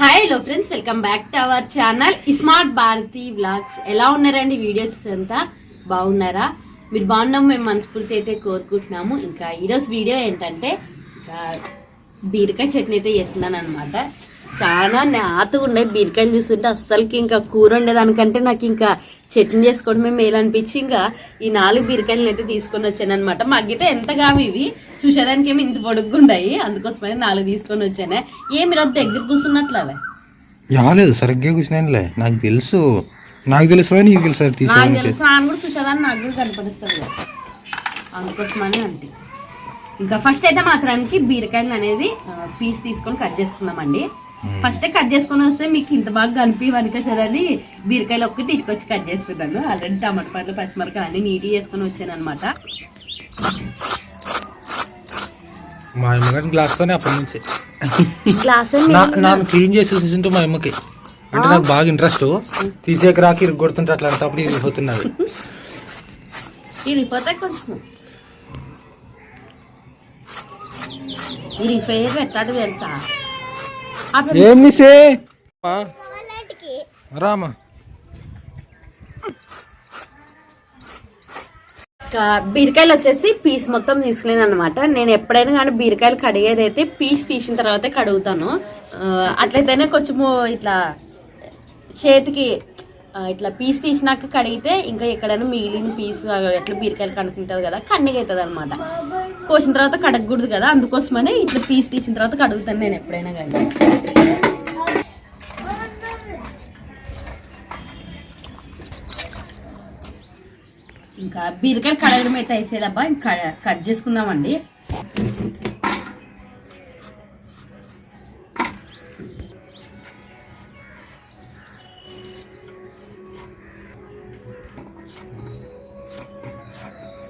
Hi hello friends, welcome back to our channel smart Bharathi vlogs. ఎలా ఉన్నారండి? Videos అంతా బాగున్నారా? మీరు బాగున్నాము మేము మనస్ఫూర్తి అయితే కోరుకుంటున్నాము. ఇంకా ఈరోజు వీడియో ఏంటంటే ఇంకా బీరకాయ చట్నీ అయితే చేస్తున్నాను అనమాట. చాలా నాతుగా ఉన్నాయి బీరకాయలు చూస్తుంటే. అస్సలకి ఇంకా కూర ఉండేదానికంటే నాకు ఇంకా చట్నీ చేసుకోవడమే మేలు అనిపించి ఇంకా ఈ 4 బీరకాయలను అయితే తీసుకొని వచ్చాను అనమాట. మాకైతే ఎంత కావు ఇవి, చూసేదానికి ఏమి ఇంత పొడుగ్గా ఉన్నాయి, అందుకోసమని 4 తీసుకొని వచ్చాను. ఏమి రోజు దగ్గర కూర్చున్నట్లవే రాలేదు, సరిగ్గా కూర్చున్నానులే. నాకు తెలుసు నీకు తెలుసు నాకు తెలుసు అని కూడా చూసేదాన్ని నాకు కూడా కనపడుస్తుంది, అందుకోసమని అంటే. ఇంకా ఫస్ట్ అయితే మాత్రానికి బీరకాయలు అనేది పీస్ తీసుకొని కట్ చేసుకుందామండి. ఫస్ట్ కట్ చేసుకొని వస్తే మీకు ఇంత బాగా కనిపించని బీరకాయలు ఒక్కటి ఇటుకొచ్చి కట్ చేస్తున్నాను. ఆల్రెడీ టమాటా పండ్లు పచ్చిమిరకాయలు అన్ని నీట్గా చేసుకొని వచ్చాను అనమాట. మా అమ్మగారి గ్లాస్తోనే అప్పటి నుంచి గ్లాస్ నాకు క్లీన్ చేసి చూసింటూ మా అమ్మకి అంటే నాకు బాగా ఇంట్రెస్ట్. తీసేక రాకి ఇరుగొడుతుంటే అట్లాంటప్పుడు ఇరిగిపోతున్నది. ఇరిగిపోతే కొంచెం ఇరిగిపోయి పెట్టాడు తెలుసా. ఏమి రామా బీరకాయలు వచ్చేసి పీస్ మొత్తం తీసుకున్నాను అనమాట. నేను ఎప్పుడైనా కానీ బీరకాయలు కడిగేది అయితే పీస్ తీసిన తర్వాతే కడుగుతాను. అట్లయితేనే కొంచెము ఇట్లా చేతికి ఇట్లా పీస్ తీసినాక కడిగితే ఇంకా ఎక్కడైనా మిగిలిన పీస్ ఎట్లా బీరకాయలు కడుకుంటుంది కదా, కన్నీగా అవుతుంది అనమాట. కోసిన తర్వాత కడగకూడదు కదా, అందుకోసమనే ఇట్లా పీస్ తీసిన తర్వాత కడుగుతాను నేను ఎప్పుడైనా కానీ. ఇంకా బీరకాయలు కడగడం అయితే అయిపోయేదబ్బా, ఇంకా కట్ చేసుకుందామండి.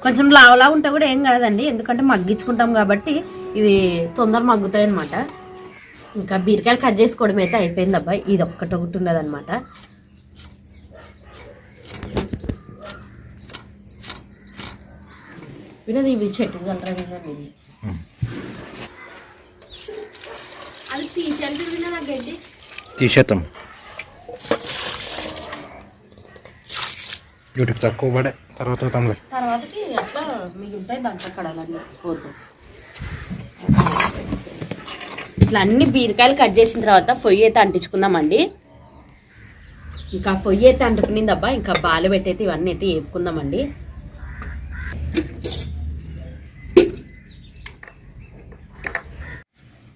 కొంచెం లావలా ఉంటే కూడా ఏం కాదండి, ఎందుకంటే మగ్గించుకుంటాం కాబట్టి ఇవి తొందర మగ్గుతాయి అనమాట. ఇంకా బీరకాయలు కట్ చేసుకోవడం అయితే అయిపోయింది అబ్బాయి. ఇది ఒకటి ఉండదు అనమాట. వినది ఇవి చెట్టు కలరా వినది అది తీసేది వినదా గడ్డి తీసేద్దాం. యూట్యూబ్ తక్కువ పడే తర్వాతకి అట్లా మిగులుతాయి దాంట్లో కడాలన్నీ పోతూ. ఇట్లా అన్ని బీరకాయలు కట్ చేసిన తర్వాత పొయ్యి అయితే అంటించుకుందామండి. ఇంకా పొయ్యి అయితే అంటుకునిందబ్బా, ఇంకా బాలు పెట్టయితే ఇవన్నీ అయితే వేపుకుందామండి.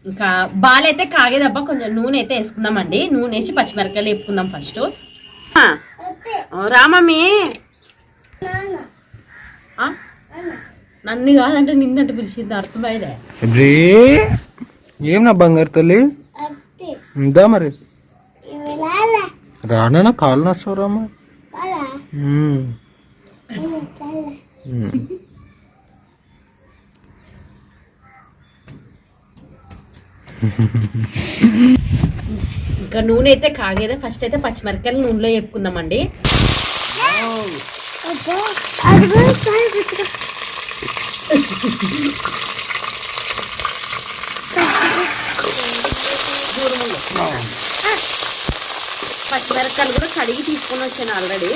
ఇంకా బాల్ అయితే కాగేదబ్బా, కొంచెం నూనె అయితే వేసుకుందామండి. నూనె వేసి పచ్చిమిరకాయలు వేపుకుందాం ఫస్ట్. రామమ్మీ నన్ను కాదంటే నిన్నంటే పిలిచింది, అర్థమైదే. ఏం నా బంగారు తల్లి ఉందా మరి రానా కాళ్ళు నష్టం రామా. ఇంకా నూనె అయితే కాగేదే. ఫస్ట్ అయితే పచ్చిమిరకాయలు నూనెలో వేపుకుందామండి. పచ్చిమిరకాయలు కూడా కడిగి తీసుకొని వచ్చాను ఆల్రెడీ.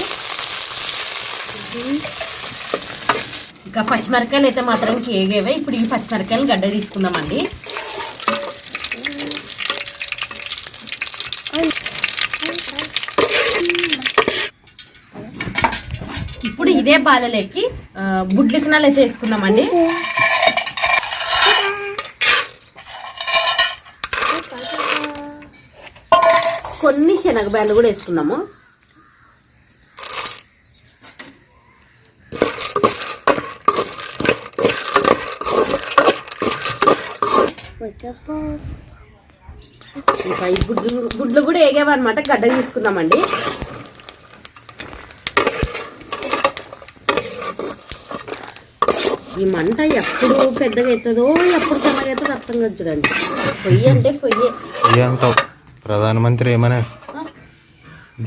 ఇంకా పచ్చిమిరకాయలు అయితే మాత్రం కేగేవే. ఇప్పుడు ఈ పచ్చిమిరకాయలు గడ్డ తీసుకుందామండి. ఇప్పుడు ఇదే బాలలోకి బుడ్ల విత్తనాలు అయితే వేసుకుందామండి. కొన్ని శనగబ్యాలు కూడా వేసుకుందాము. ఇంకా ఈ గుడ్లు కూడా వేగేవన్నమాట, గడ్డ తీసుకుందామండి. ఈ మంట ఎప్పుడు పెద్దగా అవుతుందో ఎప్పుడు చిన్నగా అవుతుందో అర్థం కాదు చూడండి. పొయ్యి అంటే పొయ్యి అంటావు. ప్రధానమంత్రి ఏమన్నా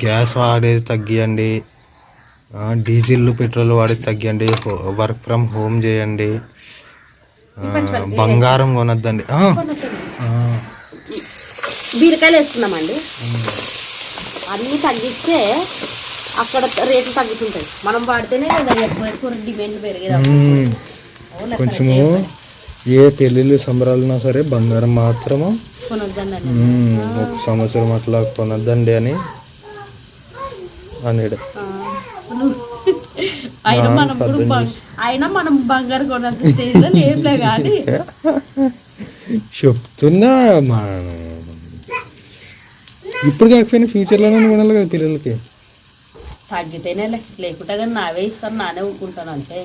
గ్యాస్ వాడేది తగ్గియండి, డీజిల్ పెట్రోల్ వాడేది తగ్గియండి, వర్క్ ఫ్రమ్ హోమ్ చేయండి, బంగారం కొనొద్దండి. బీరకాయలు వేసుకున్నామండి. అన్నీ తగ్గిస్తే అక్కడ రేట్లు తగ్గుతుంటాయి. మనం వాడితేనే కదా ఎక్కువ డిమాండ్ పెరిగేది. కొంచెము ఏ పెళ్ళిళ్ళు సంబరాలున్నా సరే బంగారం మాత్రము కొనొద్దండి. ఒక సంవత్సరం అట్లా కొనొద్దండి అని అన్నాడు. అయినా మనం బంగారు కొనంత స్టేజ్లో లేదులే కానీ చెప్తున్నా. ఇప్పుడు కాకపోయినా ఫ్యూచర్లోనే కొనాలి కదా పిల్లలకి. తగ్గితేనే లేకుంటే కానీ నావే ఇస్తాను, నానే ఊరుకుంటాను అంతే.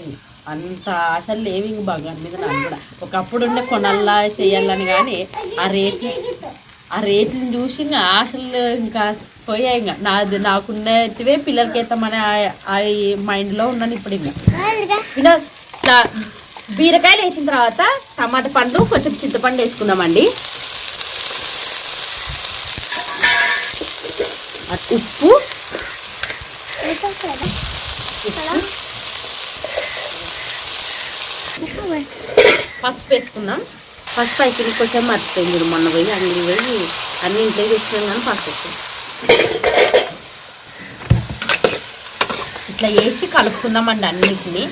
అంత ఆశలు లేవు ఇంక బంగారం మీద. నాకు కూడా ఒకప్పుడు ఉండే కొనల్లా చేయాలని, కానీ ఆ రేట్లను చూసి ఇంకా ఆశలు ఇంకా పోయాయి. ఇంకా నాకున్నవే పిల్లలకి వేస్తామని ఆ మైండ్లో ఉన్నాను ఇప్పుడు. ఇంకా బీరకాయలు వేసిన తర్వాత టమాటా పండు, కొంచెం చింతపండు వేసుకుందామండి. ఉప్పు, పసుపు వేసుకుందాం. పసుపు అయిపోయింది, కొంచెం మర్చిపోయింది. మీరు మొన్న పోయి అంగడి పోయి అన్ని ఇంట్లో తెచ్చినాం కానీ పసుపు వేసుకుందాం. ఇట్లా వేసి కలుపుకుందామండి అన్నిటిని.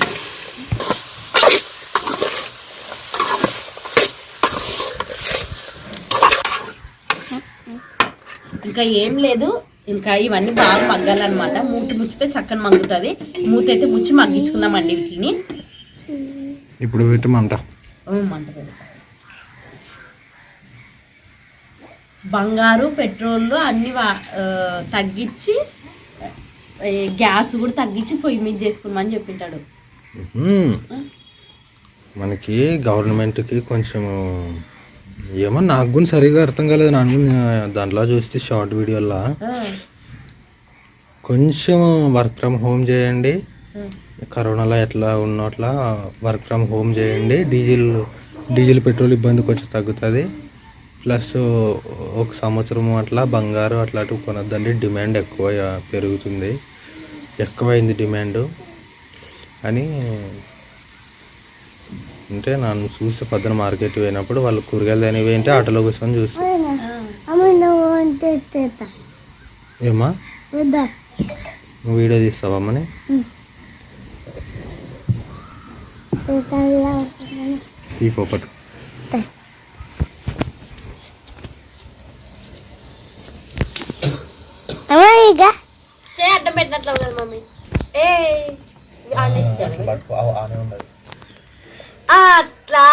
ఇంకా ఏం లేదు, ఇంకా ఇవన్నీ బాగా మగ్గాలన్నమాట. మూత ముచ్చితే చక్కని మగ్గుతుంది. మూత అయితే ముచ్చి మగ్గించుకుందామండి వీటిని. ఇప్పుడు పెట్టమంట మంట బంగారు పెట్రోల్ అన్ని తగ్గించి గ్యాస్ కూడా తగ్గించి పొయ్యి మీద చేసుకున్నామని చెప్పింటాడు. మనకి గవర్నమెంట్కి కొంచెం ఏమో నాకు కూడా సరిగా అర్థం కాలేదు. నాకు దాంట్లో చూస్తే షార్ట్ వీడియోలో కొంచెం వర్క్ ఫ్రమ్ హోమ్ చేయండి, కరోనాలో ఎట్లా ఉన్నట్లా వర్క్ ఫ్రమ్ హోమ్ చేయండి, డీజిల్ పెట్రోల్ ఇబ్బంది కొంచెం తగ్గుతుంది, ప్లస్ ఒక సంవత్సరం అట్లా బంగారు అట్లాంటివి కొనొద్దండి, డిమాండ్ ఎక్కువ పెరుగుతుంది, ఎక్కువైంది డిమాండ్ అని. అంటే నన్ను చూస్తే పొద్దున మార్కెట్ పోయినప్పుడు వాళ్ళు కూరగాయలు అనేవి ఏంటి ఆటోలో కూర్చొని చూస్తే ఏమా నువ్వు వీడియో తీస్తావమ్మని తీపోపట్టు. అడ్డం పెట్టినట్లు కదా మమ్మీ. అట్లా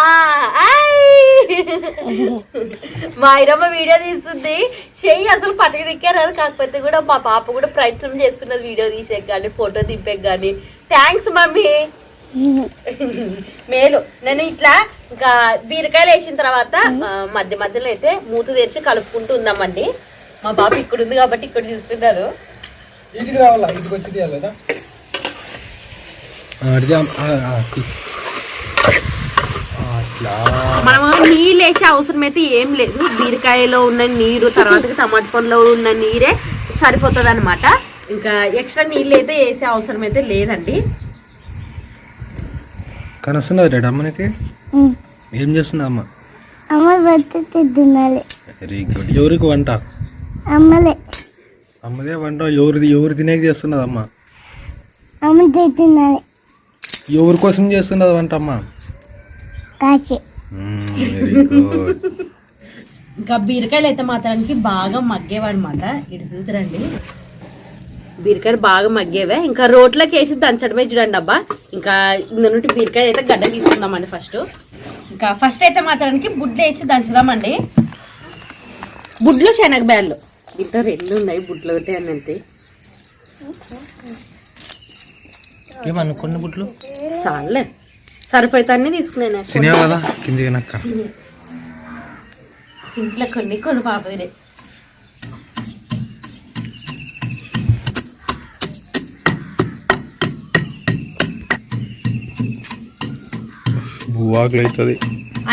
మా ఇరమ్మ వీడియో తీస్తుంది. చెయ్యి అసలు పట్టుకు దిక్కారు. కాకపోతే కూడా మా పాప కూడా ప్రయత్నం చేస్తున్నది వీడియో తీసే కానీ ఫోటో దింపే కానీ. Thanks mummy. మేలు. నేను ఇట్లా ఇంకా బీరకాయలు వేసిన తర్వాత మధ్య మధ్యలో అయితే మూత తెరిచి కలుపుకుంటూ ఉందామండి. మా బాబు ఇక్కడ ఉంది కాబట్టి ఇక్కడ చూస్తున్నారు. మనము నీళ్ళు వేసే అవసరం అయితే ఏం లేదు. బీరకాయలో ఉన్న నీరు తర్వాత టమాటా పండులో ఉన్న నీరే సరిపోతుంది అనమాట. ఇంకా ఎక్స్ట్రా నీళ్ళు అయితే వేసే అవసరం అయితే లేదండి. కానీ వస్తున్నది రేట్ అమ్మనికి. ఏం చేస్తుంది అమ్మ? Very good. ఎవరికి వంట? అమ్మదే వంట. ఎవరు తినేకి చేస్తున్నది అమ్మ? ఎవరి కోసం చేస్తున్నది వంట అమ్మ? ఇంకా బీరకాయలు అయితే మాత్రానికి బాగా మగ్గేవన్నమాట. ఇటు చూద్దరండి, బీరకాయలు బాగా మగ్గేవే. ఇంకా రోట్లోకి వేసి దంచడమే చూడండి అబ్బా. ఇంకా ఇందు నుండి బీరకాయ అయితే గడ్డ తీసుకుందామండి ఫస్ట్. ఇంకా ఫస్ట్ అయితే మాత్రానికి బుడ్లు వేసి దంచుదామండి. బుడ్లు శనగ బ్యాళ్ళు ఇట్లా రెండు ఉన్నాయి. బుడ్లు ఒకటి అని అంతే. ఏమనుకున్న బుడ్లు చాలే, సరిపోతే అన్నీ తీసుకున్నాను. ఇంట్లో కొన్ని పాప తినే.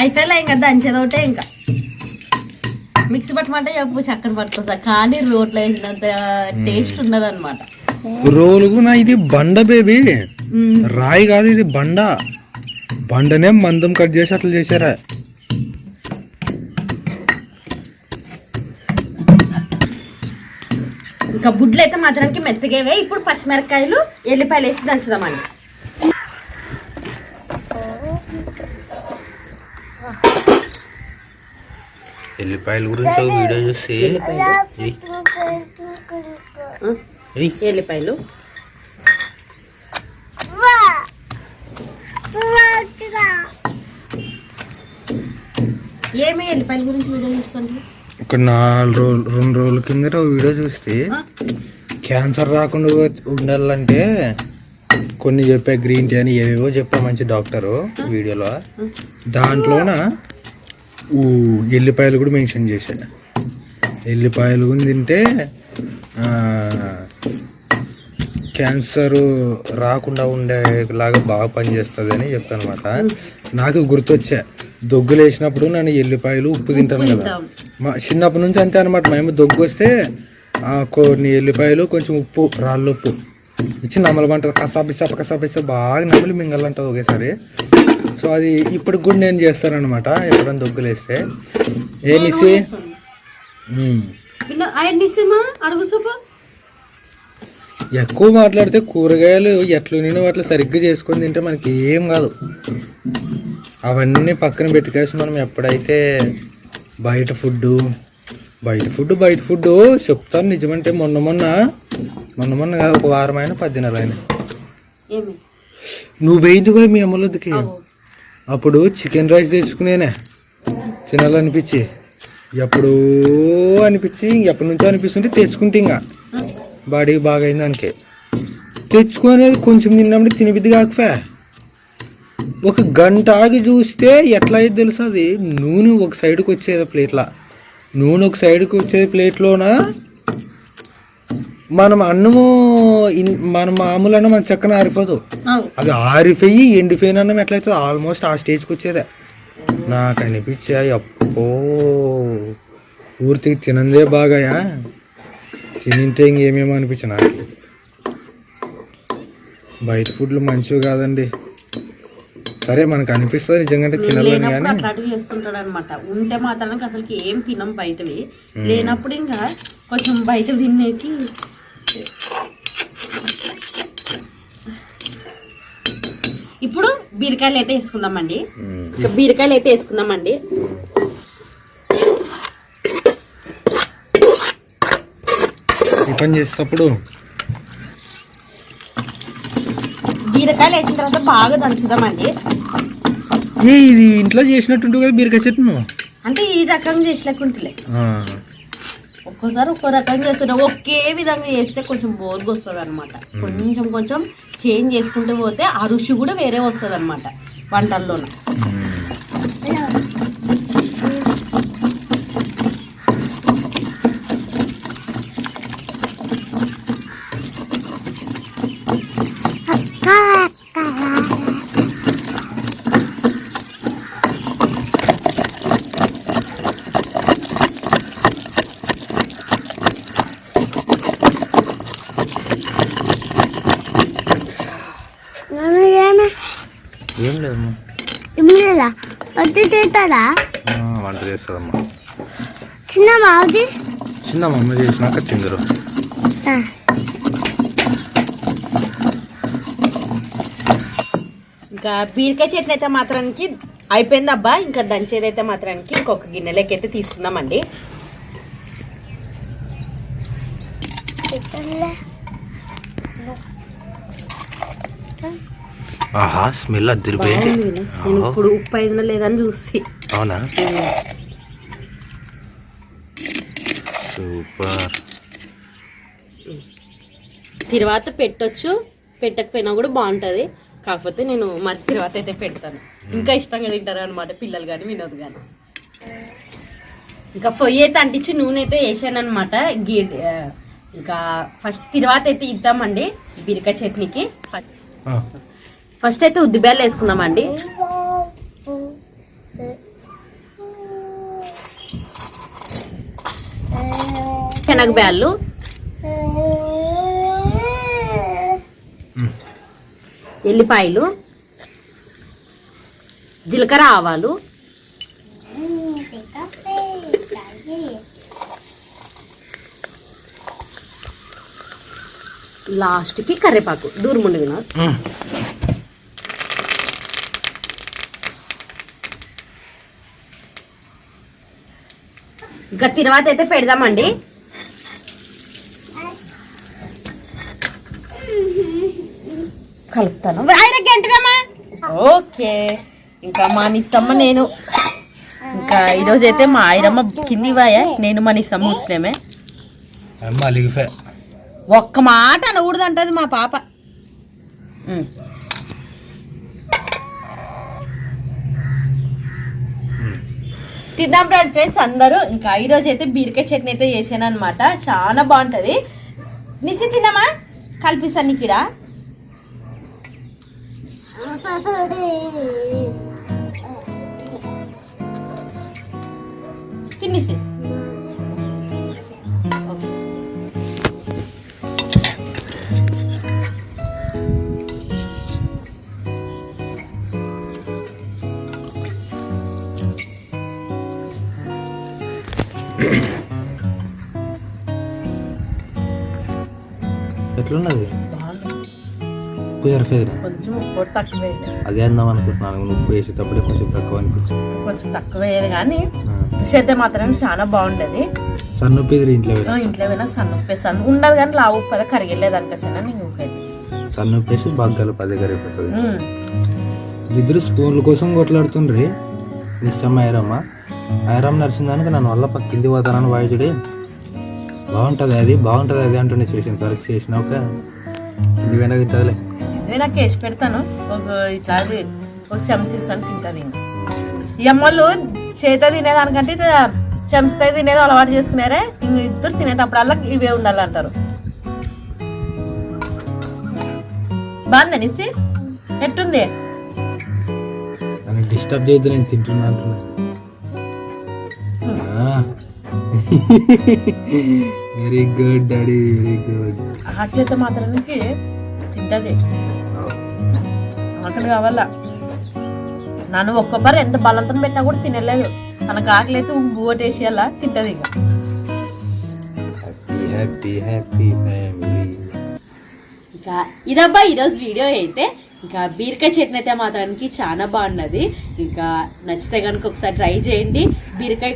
అయితేలే ఇంకా దంచేదోటే. ఇంకా మిక్సీ పట్టమంటే చెప్పు చక్కర పట్టుకోసా, కానీ రోట్లో వేసినంత టేస్ట్ ఉన్నది అనమాట. రోలుగునా ఇది బండ బేబీ, రాయి కాదు ఇది బండ. బండనే మందం కట్ చేసి అట్లా చేశారా. ఇంకా బుడ్లు అయితే మాత్రానికి మెత్తగేవే. ఇప్పుడు పచ్చిమిరపకాయలు ఎల్లిపాయలు వేసి దంచుదామండి. ఎల్లిపాయల గురించి ఒక వీడియో చూసి ఎల్లిపాయలు ఏమి ఎల్లిపాయల గురించి వీడియో చూసుకోండి. ఒక 2 రోజుల కింద వీడియో చూస్తే క్యాన్సర్ రాకుండా ఉండాలంటే కొన్ని చెప్పా, గ్రీన్ టీ అని ఏవేవో చెప్పా మంచి డాక్టరు వీడియోలో. దాంట్లోన ఎల్లిపాయలు కూడా మెన్షన్ చేశాడు. ఎల్లిపాయలు కూడా తింటే క్యాన్సర్ రాకుండా ఉండేలాగా బాగా పనిచేస్తుంది అని చెప్తాను అనమాట. నాకు గుర్తొచ్చా, దొగ్గులు వేసినప్పుడు నేను ఎల్లిపాయలు ఉప్పు తింటాను కదా, మా చిన్నప్పటి నుంచి అంతే అనమాట. మేము దొగ్గు వస్తే కొన్ని ఎల్లిపాయలు కొంచెం ఉప్పు, రాళ్ళు ఉప్పు ఇచ్చి నమ్మలమంటుంది. కసాపిసా బాగా నమ్మలి మింగలంటుంది ఒకేసారి. సో అది ఇప్పటికి కూడా నేను చేస్తానన్నమాట ఎప్పుడైనా దొగ్గులు వేస్తే. ఏమిసి ఎక్కువ మాట్లాడితే కూరగాయలు ఎట్లుండినో అట్లా సరిగ్గా చేసుకొని తింటే మనకి ఏం కాదు. అవన్నీ పక్కన పెట్టుకేసి మనం ఎప్పుడైతే బయట ఫుడ్ చెప్తాను నిజమంటే మొన్న కాదు, ఒక వారమైన 10 దినాలైన నువ్వు పోయిందిగా మీ అమ్మలొద్దుకి. అప్పుడు చికెన్ రైస్ తెచ్చుకునేనే తినాలనిపించి ఎప్పుడో ఎప్పటి నుంచో అనిపిస్తుంటే తెచ్చుకుంటే ఇంకా బాడీకి బాగా అయింది దానికి. తెచ్చుకునేది కొంచెం తిన్నప్పుడు తినబుద్ధి కాకపోయా. ఒక గంట ఆగి చూస్తే ఎట్లా అయ్యేది తెలుసు, అది నూనె ఒక సైడ్కి వచ్చేది ప్లేట్లోన మనం అన్నము మన మామూలు అన్నం మన చక్కన ఆరిపోదు, అది ఆరిపోయి ఎండిపోయిన అన్నం ఎట్లయితుంది ఆల్మోస్ట్ ఆ స్టేజ్కి వచ్చేదే. నాకు అనిపించాయి అప్పో పూర్తిగా తినందే బాగాయా, తినింటే ఇంకేమేమో అనిపించా నాకు. బయట ఫుడ్లు మంచివి కాదండి. సరే మనకు అనిపిస్తుంది నిజంగా తినాలని, కానీ అట్లాంటివి చేస్తుంటాడు అనమాట. ఉంటే మాత్రానికి అసలుకి ఏం తినం బయటవి, లేనప్పుడు ఇంకా కొంచెం బయట తినేకి. ఇప్పుడు బీరకాయలు అయితే వేసుకుందామండి. ఈ పని చేసేటప్పుడు బీరకాయలు వేసిన తర్వాత బాగా దంచుదామండి. ఇది ఇంట్లో చేసినట్టుంటుంది కదా బీరకాయ చెట్టు, అంటే ఈ రకంగా చేసినట్టుంటలే. ఒక్కోసారి ఒక్కో రకంగా చేస్తుంటాం. ఒకే విధంగా చేస్తే కొంచెం బోర్గా వస్తుంది అనమాట. కొంచెం చేంజ్ చేసుకుంటూ పోతే ఆ రుచి కూడా వేరే వస్తుంది అనమాట వంటల్లోన. ఏం లేదమ్మా, వంట చేస్తుందమ్మా. చిన్న మమ్మీ చేసినాక తిందరు. ఇంకా బీరకాయ చట్నీ అయితే మాత్రానికి అయిపోయింది అబ్బా. ఇంకా దంచేది అయితే మాత్రానికి ఇంకొక గిన్నెలోకి అయితే తీసుకుందామండి. ఆహా స్మెల్ అదిరిపోయింది. నేను ఇప్పుడు ఉప్పు అయిందా లేదని చూసి. అవునా, సూపర్. తర్వాత పెట్టొచ్చు, పెట్టకపోయినా కూడా బాగుంటుంది. కాకపోతే నేను మరి తర్వాత అయితే పెడతాను. ఇంకా ఇష్టంగా తింటారు అనమాట పిల్లలు కానీ వినోద్ కానీ. ఇంకా పొయ్యి అయితే అంటించి నూనె అయితే వేసాను అనమాట. ఇంకా తర్వాత అయితే ఇద్దామండి బీరకాయ చట్నీకి. ఫస్ట్ అయితే ఉద్దిబ్యాలు వేసుకుందామండి. శనగబ్యాళ్ళు, ఎల్లిపాయలు, జీలకర్ర, ఆవాలు, లాస్ట్కి కరివేపాకు దూరముండి వినోద్. ఇంకా తర్వాత అయితే పెడదామండి. కలుపుతాను. ఆయనకి ఎంటదమ్మా. ఓకే, ఇంకా మా నిస్తమ్మ నేను ఇంకా ఈరోజు అయితే మా ఆయనమ్మ కింది వాయ, నేను మా నిస్తమ్మ ముస్లిమే. ఒక్క మాట అనకూడదంటది మా పాప. తిందాం రండి ఫ్రెండ్స్ అందరూ. ఇంకా ఈరోజు అయితే బీరకాయ చట్నీ అయితే చేసాను అనమాట. చాలా బాగుంటుంది. నిసి తిన్నామా, కలిపిస్తాను నీకు ఇక్కడ. తినేసి ఎట్లున్నది? కొంచెం ఉప్పు తక్కువ, అదే అందాం అనుకుంటున్నాను. ఉప్పు వేసేటప్పుడే కొంచెం తక్కువ అనిపించింది. కొంచెం తక్కువ వేయదు కానీ రుచి అయితే మాత్రం చాలా బాగుండేది. సన్నుప్పి ఇంట్లో పోయినా సన్నుప్పు వేస్తాను ఉండదు కానీ లావు ఉప్పు అదే కరిగేలేదు అనుకోసా. నీకు సన్నుప్పు వేసి బాగా పది కరిగిపోతుంది. ఇద్దరు స్పూన్ల కోసం కొట్లాడుతుండ్రి. నిశ్చమ్మ ఐరమ్మ నడిచిందానికి నన్ను వల్ల కింది పోతానని వాయుడే. బాగుంటుంది అది అంటుండే. చేసిన తరకు చేసినాక కింది వెనక తింటదిలే. నాకు వేసి పెడతాను. ఇట్లా అది ఒక చెంచా ఇస్తాను, తింటాను. ఇంకా ఈ అమ్మలు చేత తినేదానికంటే ఇట్లా చెంచా తినేది అలవాటు చేసుకున్నారే. ఇంక ఇద్దరు తినేటప్పుడల్లా ఇవే ఉండాలంటారు. బాగుంది నిసి, ఎట్టుంది? నన్ను డిస్టర్బ్ చేయద్దు, నేను తింటున్నా అంటున్నా. Very good daddy, very good. ఆకలితో మాత్రానికి తింటది. ఆకలి కావాలా. నన్ను ఒక్కొక్కరు ఎంత బలంతం పెట్టినా కూడా తినలేదు. తనకు ఆకలి అయితే బోటేసి అలా తింటది. ఇంకా ఇదబ్బా ఈరోజు వీడియో అయితే. ఇంకా బీరకాయ చట్నీ అయితే మాత్రానికి చాలా బాగున్నది. ఇంకా నచ్చితే కనుక ఒకసారి ట్రై చేయండి. బీరకాయ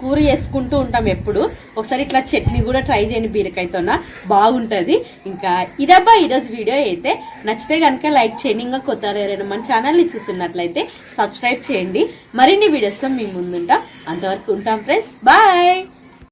కూర చేసుకుంటూ ఉంటాం ఎప్పుడు, ఒకసారి ఇట్లా చట్నీ కూడా ట్రై చేయండి బీరకాయతోన, బాగుంటుంది. ఇంకా ఇదబ్బా ఈరోజు వీడియో అయితే. నచ్చితే కనుక లైక్ చేయండి. ఇంకా కొత్త ఎవరైనా మన ఛానల్ని చూస్తున్నట్లయితే సబ్స్క్రైబ్ చేయండి. మరిన్ని వీడియోస్తో మీ ముందుంటాం. అంతవరకు ఉంటాం ఫ్రెండ్స్, బాయ్.